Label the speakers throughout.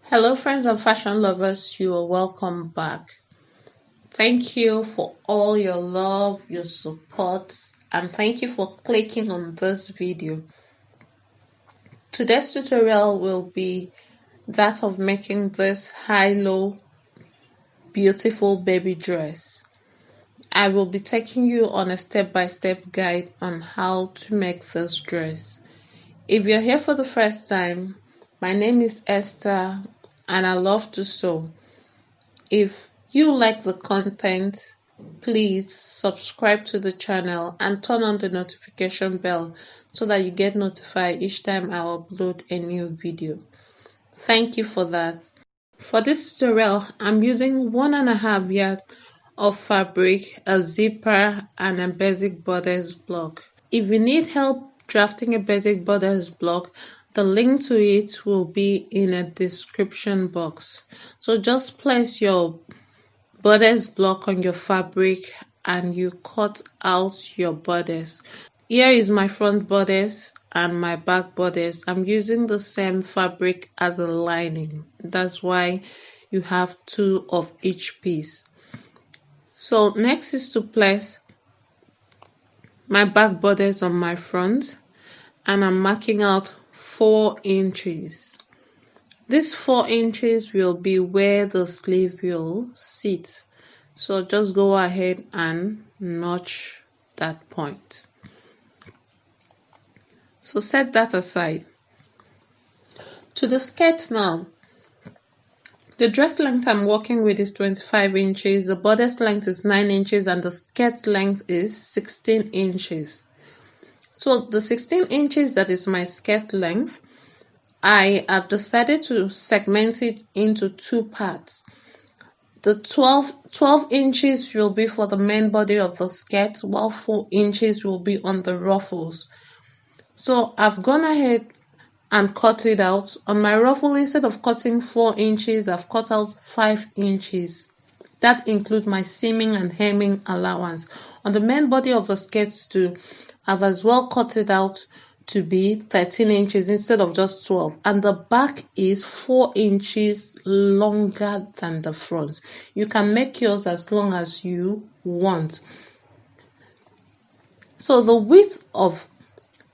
Speaker 1: Hello, friends and fashion lovers. You are welcome back. Thank you for all your love, your support, and thank you for clicking on this video. Today's tutorial will be that of making this high-low beautiful baby dress. I will be taking you on a step-by-step guide on how to make this dress. If you're here for the first time, my name is Esther and I love to sew. If you like the content, please subscribe to the channel and turn on the notification bell so that you get notified each time I upload a new video. Thank you for that. For this tutorial, I'm using 1.5 yards of fabric, a zipper, and a basic bodice block. If you need help drafting a basic bodice block, the link to it will be in a description box. So just place your bodice block on your fabric and you cut out your bodice. Here is my front bodice and my back bodice. I'm using the same fabric as a lining. That's why you have two of each piece. So next is to place my back bodice on my front and I'm marking out 4 inches. This 4 inches will be where the sleeve will sit. So just go ahead and notch that point. So set that aside. To the skirt now. The dress length I'm working with is 25 inches, the bodice length is 9 inches, and the skirt length is 16 inches. So the 16 inches that is my skirt length, I have decided to segment it into 2 parts. The 12 inches will be for the main body of the skirt, while 4 inches will be on the ruffles. So I've gone ahead and cut it out. On my ruffle, instead of cutting 4 inches, I've cut out 5 inches. That includes my seaming and hemming allowance. On the main body of the skirt too, I've as well cut it out to be 13 inches instead of just 12. And the back is 4 inches longer than the front. You can make yours as long as you want. So the width of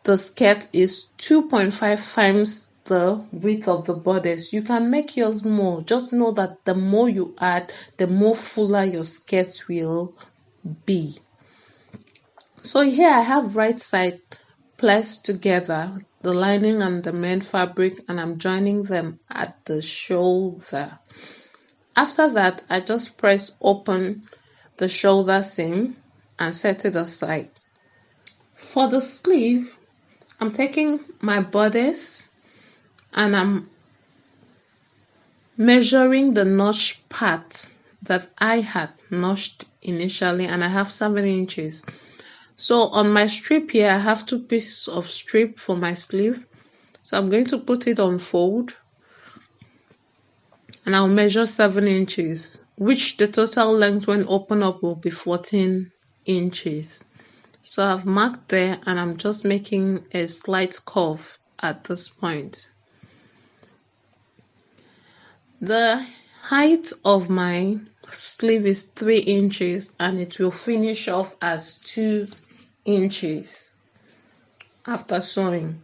Speaker 1: the skirt is 2.5 times the width of the bodice. You can make yours more. Just know that the more you add, the more fuller your skirt will be. So here I have right side placed together, the lining and the main fabric, and I'm joining them at the shoulder. After that, I just press open the shoulder seam and set it aside. For the sleeve, I'm taking my bodice and I'm measuring the notch part that I had notched initially, and I have 7 inches. So on my strip here, I have 2 pieces of strip for my sleeve. So I'm going to put it on fold and I'll measure 7 inches, which the total length when open up will be 14 inches. So I've marked there and I'm just making a slight curve at this point. The height of my sleeve is 3 inches and it will finish off as 2 inches after sewing.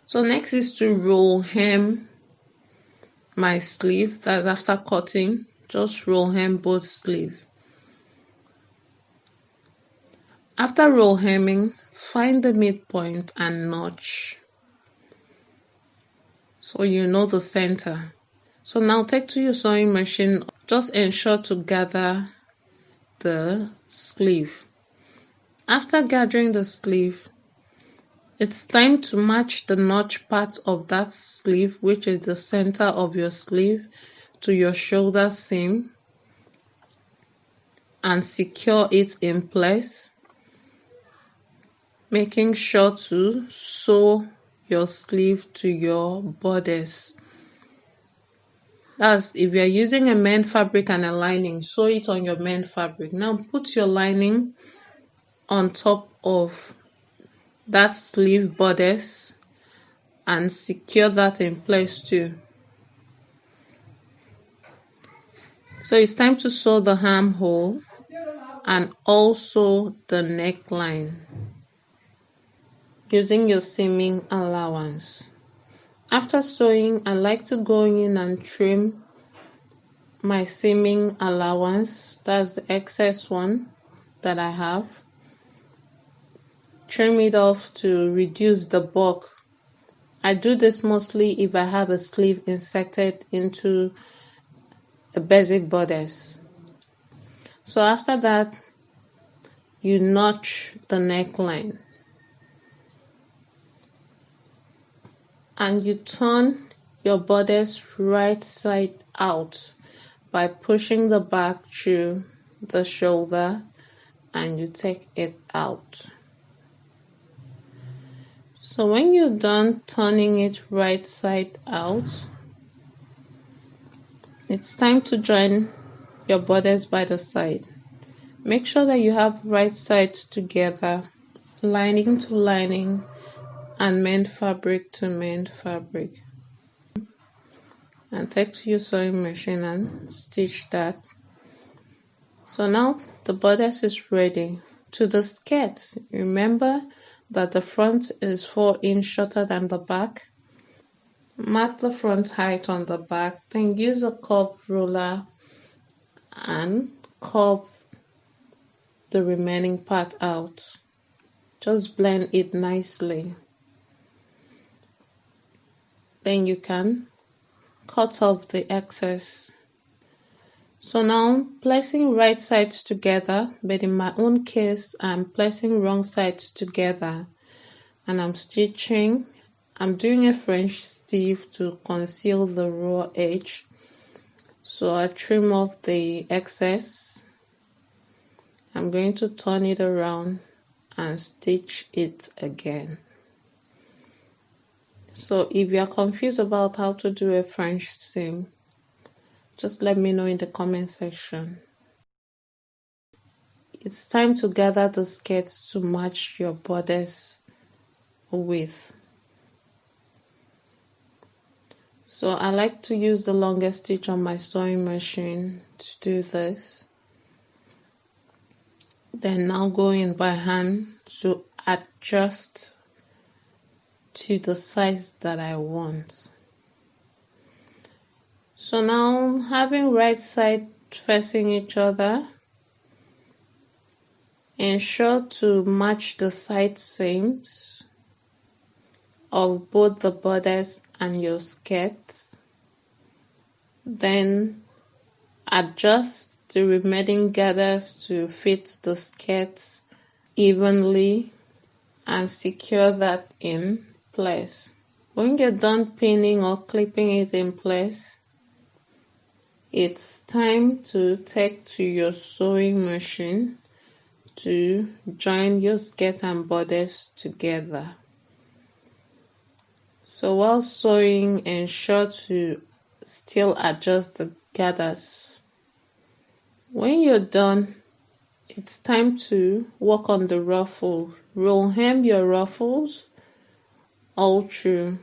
Speaker 1: So next is to roll hem my sleeve. That's after cutting. Just roll hem both sleeves. After roll hemming, find the midpoint and notch so you know the center. So now take to your sewing machine. Just ensure to gather the sleeve. After gathering the sleeve, it's time to match the notch part of that sleeve, which is the center of your sleeve, to your shoulder seam and secure it in place, making sure to sew your sleeve to your bodice. That's if you're using a main fabric and a lining, sew it on your main fabric. Now put your lining on top of that sleeve bodice and secure that in place too. So it's time to sew the armhole and also the neckline using your seaming allowance. After sewing, I like to go in and trim my seaming allowance. That's the excess one that I have. Trim it off to reduce the bulk. I do this mostly if I have a sleeve inserted into a basic bodice. So after that, you notch the neckline and you turn your bodice right side out by pushing the back through the shoulder and you take it out. So when you're done turning it right side out, it's time to join your bodice by the side. Make sure that you have right sides together, lining to lining and mend fabric to mend fabric. And take to your sewing machine and stitch that. So now the bodice is ready. To the skirt, remember that the front is 4 inches shorter than the back. Mark the front height on the back, then use a curved ruler and curve the remaining part out. Just blend it nicely. Then you can cut off the excess. So now placing right sides together, but in my own case I'm placing wrong sides together and I'm stitching. I'm doing a French stitch to conceal the raw edge. So I trim off the excess. I'm going to turn it around and stitch it again. So if you are confused about how to do a French seam, just let me know in the comment section. It's time to gather the skirts to match your bodice width. So I like to use the longest stitch on my sewing machine to do this. Then now go in by hand to adjust to the size that I want. So now having right side facing each other, ensure to match the side seams of both the bodice and your skirt. Then adjust the remaining gathers to fit the skirt evenly and secure that in place. When you're done pinning or clipping it in place, it's time to take to your sewing machine to join your skirt and bodice together. So while sewing, ensure to still adjust the gathers. When you're done, it's time to work on the ruffle. Roll hem your ruffles all through.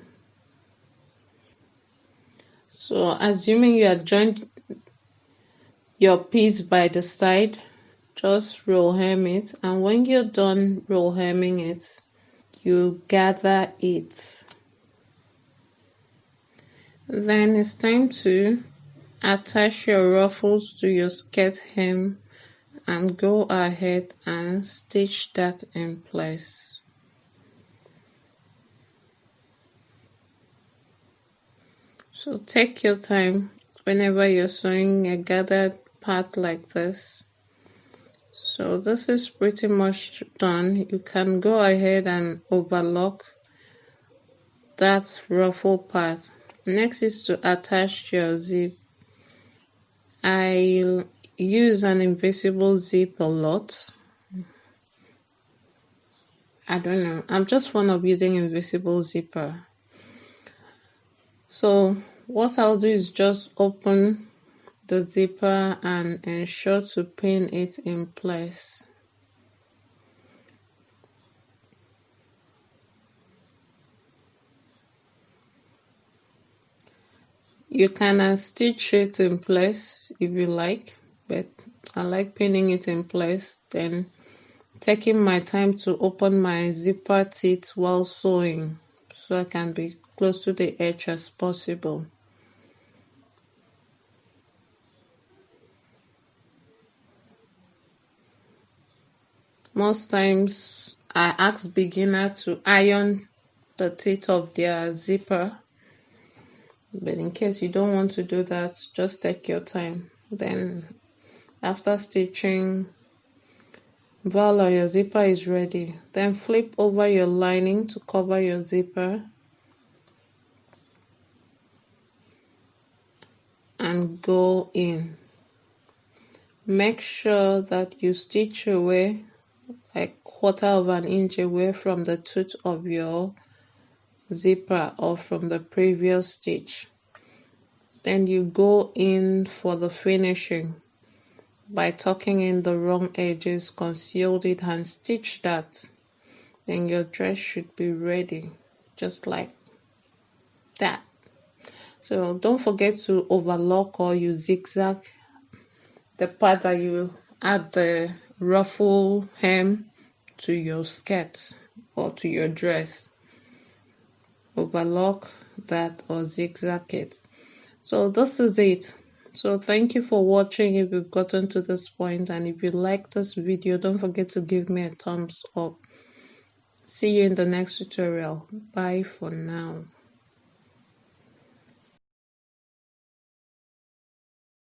Speaker 1: So assuming you have joined your piece by the side, just roll hem it, and when you're done roll hemming it, you gather it. Then it's time to attach your ruffles to your skirt hem and go ahead and stitch that in place. So take your time whenever you're sewing a gathered part like this. So this is pretty much done. You can go ahead and overlock that ruffle part. Next is to attach your zip. I use an invisible zip a lot. I don't know. I'm just fond of using invisible zipper. So what I'll do is just open the zipper and ensure to pin it in place. You can stitch it in place if you like, but I like pinning it in place, then taking my time to open my zipper teeth while sewing so I can be close to the edge as possible. Most times I ask beginners to iron the teeth of their zipper, but in case you don't want to do that, just take your time. Then after stitching, voila, your zipper is ready. Then flip over your lining to cover your zipper and go in. Make sure that you stitch away like 1/4 of an inch away from the tooth of your zipper or from the previous stitch. Then you go in for the finishing by tucking in the wrong edges, conceal it and stitch that. Then your dress should be ready, just like that. So don't forget to overlock or you zigzag the part that you add the ruffle hem to your skirt or to your dress. Overlock that or zigzag it. So this is it. So thank you for watching if you've gotten to this point, and if you like this video, don't forget to give me a thumbs up. See you in the next tutorial. Bye for now.